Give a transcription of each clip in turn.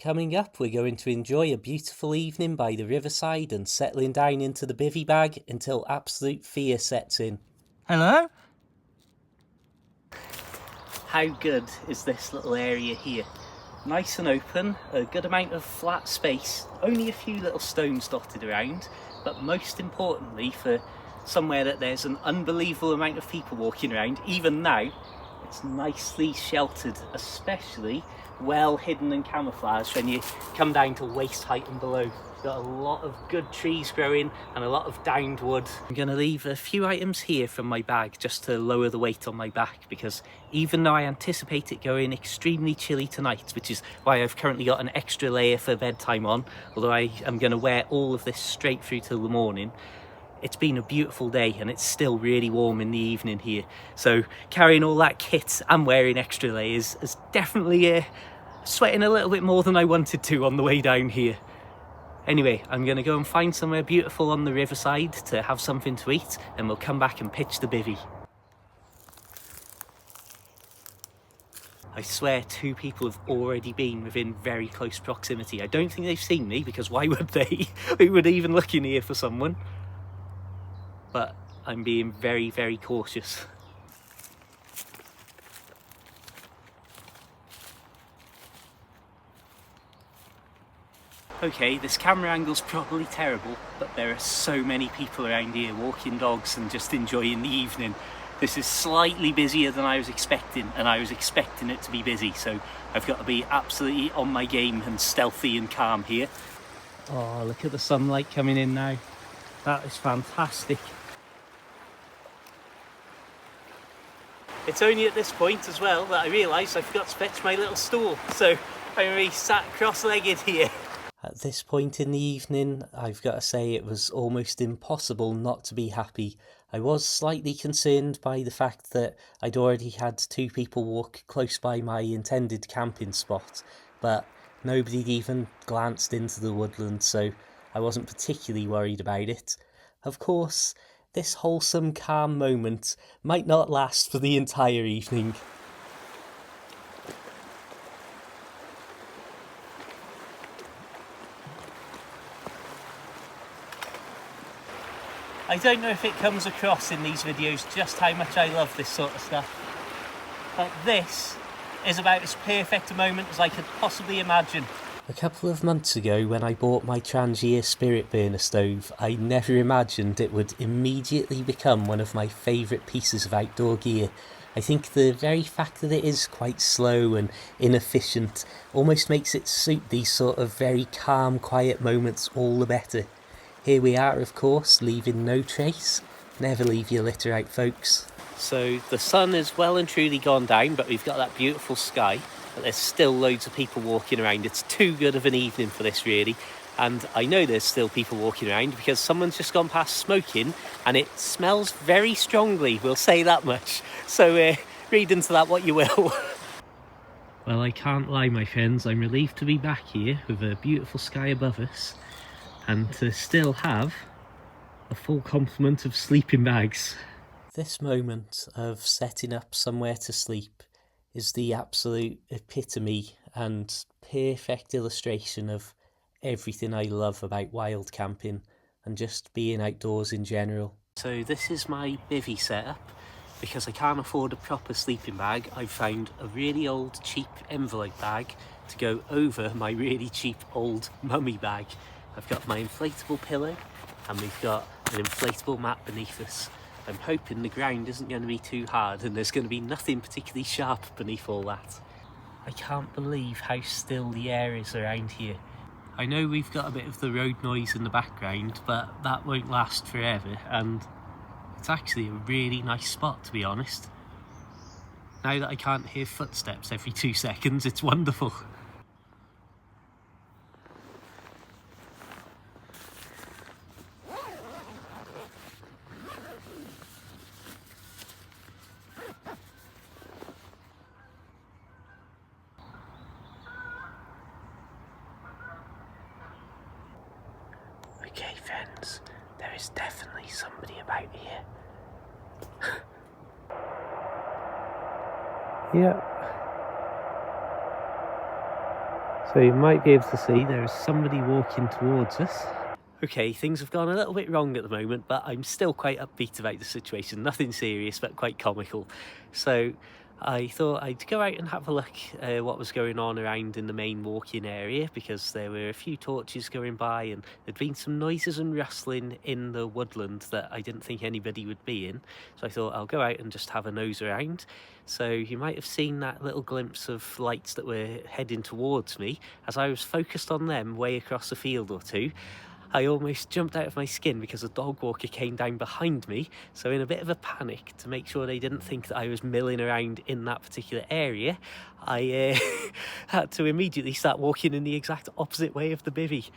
Coming up, we're going to enjoy a beautiful evening by the riverside and settling down into the bivvy bag until absolute fear sets in. Hello? How good is this little area here? Nice and open, a good amount of flat space, only a few little stones dotted around, but most importantly for somewhere that there's an unbelievable amount of people walking around, even now, it's nicely sheltered, especially well hidden and camouflaged when you come down to waist height and below. You've got a lot of good trees growing and a lot of downed wood. I'm going to leave a few items here from my bag just to lower the weight on my back, because even though I anticipate it going extremely chilly tonight, which is why I've currently got an extra layer for bedtime on, although I am going to wear all of this straight through till the morning, it's been a beautiful day and it's still really warm in the evening here. So carrying all that kit and wearing extra layers is definitely sweating a little bit more than I wanted to on the way down here. Anyway, I'm going to go and find somewhere beautiful on the riverside to have something to eat, and we'll come back and pitch the bivvy. I swear 2 people have already been within very close proximity. I don't think they've seen me, because why would they? Who would even look in here for someone? But I'm being very, very cautious. Okay, this camera angle's probably terrible, but there are so many people around here walking dogs and just enjoying the evening. This is slightly busier than I was expecting, and I was expecting it to be busy, so I've got to be absolutely on my game and stealthy and calm here. Oh, look at the sunlight coming in now. That is fantastic. It's only at this point as well that I realised I forgot to fetch my little stool, so I'm really sat cross-legged here. At this point in the evening, I've got to say it was almost impossible not to be happy. I was slightly concerned by the fact that I'd already had 2 people walk close by my intended camping spot, but nobody even glanced into the woodland, so I wasn't particularly worried about it. Of course, this wholesome, calm moment might not last for the entire evening. I don't know if it comes across in these videos just how much I love this sort of stuff, but this is about as perfect a moment as I could possibly imagine. A couple of months ago, when I bought my Trangier spirit burner stove, I never imagined it would immediately become one of my favourite pieces of outdoor gear. I think the very fact that it is quite slow and inefficient almost makes it suit these sort of very calm, quiet moments all the better. Here we are, of course, leaving no trace. Never leave your litter out, folks. So the sun is well and truly gone down, but we've got that beautiful sky. But there's still loads of people walking around. It's too good of an evening for this, really. And I know there's still people walking around because someone's just gone past smoking and it smells very strongly, we'll say that much. So read into that what you will. Well, I can't lie, my friends. I'm relieved to be back here with a beautiful sky above us and to still have a full complement of sleeping bags. This moment of setting up somewhere to sleep is the absolute epitome and perfect illustration of everything I love about wild camping and just being outdoors in general. So this is my bivvy setup. Because I can't afford a proper sleeping bag, I've found a really old cheap envelope bag to go over my really cheap old mummy bag. I've got my inflatable pillow and we've got an inflatable mat beneath us. I'm hoping the ground isn't going to be too hard and there's going to be nothing particularly sharp beneath all that. I can't believe how still the air is around here. I know we've got a bit of the road noise in the background, but that won't last forever, and it's actually a really nice spot, to be honest. Now that I can't hear footsteps every 2 seconds, it's wonderful. Okay, friends, there is definitely somebody about here. Yeah. So you might be able to see there is somebody walking towards us. Okay, things have gone a little bit wrong at the moment, but I'm still quite upbeat about the situation. Nothing serious, but quite comical. So I thought I'd go out and have a look what was going on around in the main walk-in area, because there were a few torches going by and there'd been some noises and rustling in the woodland that I didn't think anybody would be in. So I thought I'll go out and just have a nose around. So you might have seen that little glimpse of lights that were heading towards me. As I was focused on them way across a field or two, I almost jumped out of my skin because a dog walker came down behind me. So in a bit of a panic to make sure they didn't think that I was milling around in that particular area, I had to immediately start walking in the exact opposite way of the bivvy.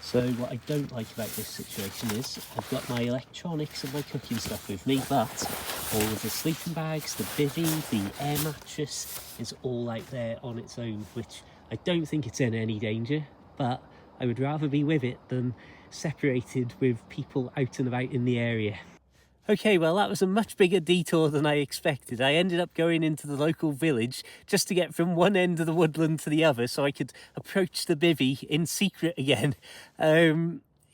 So what I don't like about this situation is I've got my electronics and my cooking stuff with me, but all of the sleeping bags, the bivvy, the air mattress is all out there on its own, which I don't think it's in any danger, but I would rather be with it than separated with people out and about in the area. Okay, well that was a much bigger detour than I expected. I ended up going into the local village just to get from one end of the woodland to the other so I could approach the bivvy in secret again.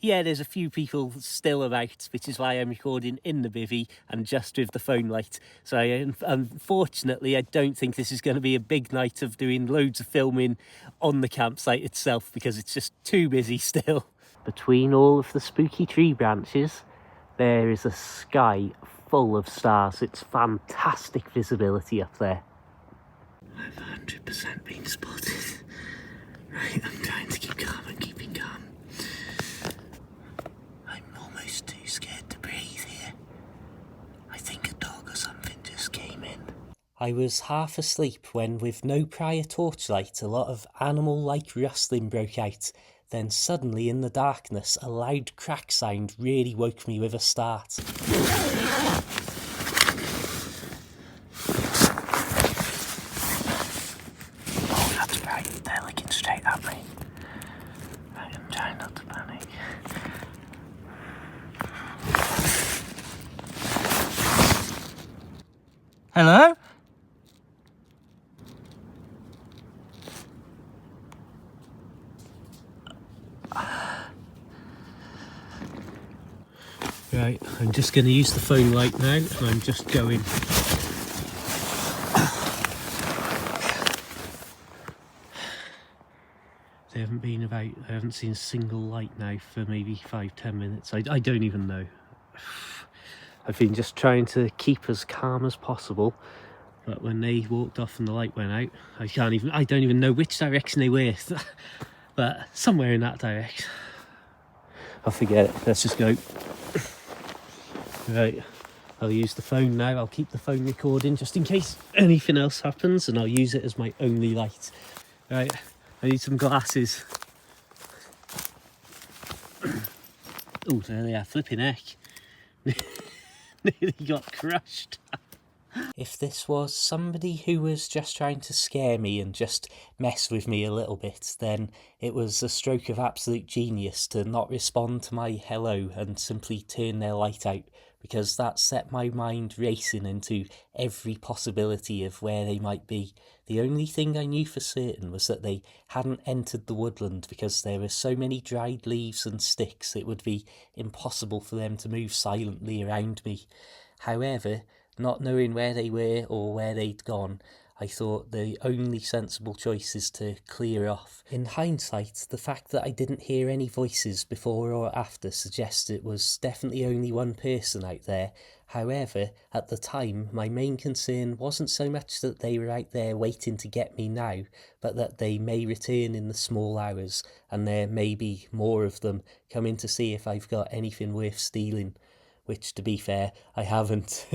Yeah, there's a few people still about, which is why I'm recording in the bivvy and just with the phone light. So unfortunately, I don't think this is going to be a big night of doing loads of filming on the campsite itself, because it's just too busy still. Between all of the spooky tree branches, there is a sky full of stars. It's fantastic visibility up there. I've 100% been spotted. Right, I'm trying to keep calm and keeping calm. I'm almost too scared to breathe here. I think a dog or something just came in. I was half asleep when, with no prior torchlight, a lot of animal-like rustling broke out. Then suddenly in the darkness, a loud crack sound really woke me with a start. Oh, that's right, they're looking straight at me. I am trying not to panic. Hello? Right, I'm just going to use the phone light now, and I'm just going. They haven't been about, I haven't seen a single light now for maybe 5-10 minutes. I don't even know. I've been just trying to keep as calm as possible, but when they walked off and the light went out, I don't even know which direction they were, but somewhere in that direction. I'll forget it, let's just go. Right, I'll use the phone now. I'll keep the phone recording just in case anything else happens, and I'll use it as my only light. Right, I need some glasses. Oh, there they are, flipping heck. Nearly got crushed. If this was somebody who was just trying to scare me and just mess with me a little bit, then it was a stroke of absolute genius to not respond to my hello and simply turn their light out, because that set my mind racing into every possibility of where they might be. The only thing I knew for certain was that they hadn't entered the woodland, because there were so many dried leaves and sticks it would be impossible for them to move silently around me. However, not knowing where they were or where they'd gone, I thought the only sensible choice is to clear off. In hindsight, the fact that I didn't hear any voices before or after suggests it was definitely only one person out there. However, at the time, my main concern wasn't so much that they were out there waiting to get me now, but that they may return in the small hours, and there may be more of them coming to see if I've got anything worth stealing. Which, to be fair, I haven't.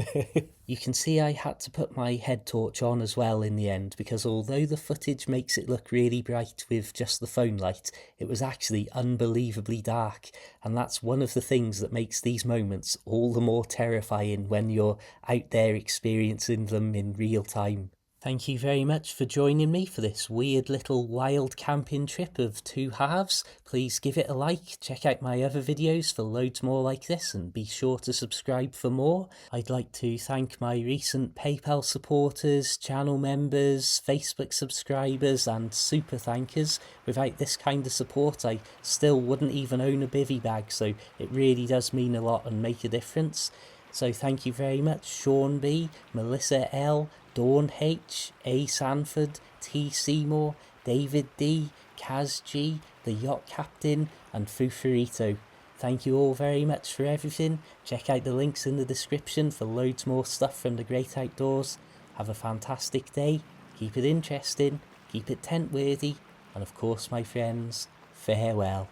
You can see I had to put my head torch on as well in the end, because although the footage makes it look really bright with just the phone light, it was actually unbelievably dark, and that's one of the things that makes these moments all the more terrifying when you're out there experiencing them in real time. Thank you very much for joining me for this weird little wild camping trip of two halves. Please give it a like, check out my other videos for loads more like this, and be sure to subscribe for more. I'd like to thank my recent PayPal supporters, channel members, Facebook subscribers and super thankers. Without this kind of support I still wouldn't even own a bivvy bag, so it really does mean a lot and make a difference. So thank you very much Sean B, Melissa L, Dawn H, A Sanford, T Seymour, David D, Kaz G, The Yacht Captain and Fufarito. Thank you all very much for everything. Check out the links in the description for loads more stuff from the great outdoors. Have a fantastic day, keep it interesting, keep it tent worthy, and of course my friends, farewell.